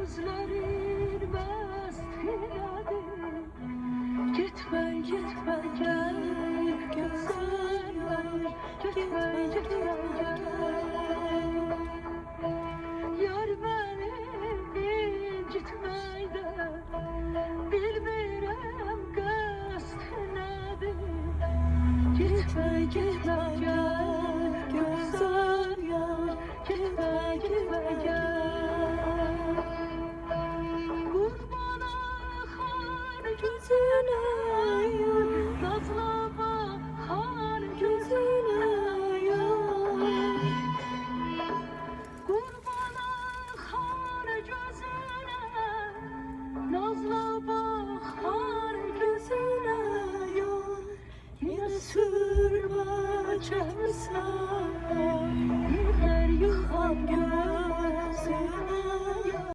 gözlerin mestinadı. Gitme gitme gel gözler, gitme gitme gel. Yar beni incitmeyden bilmirəm qəst nədir. Gitme gitme gel gözler, gitme gitme gel.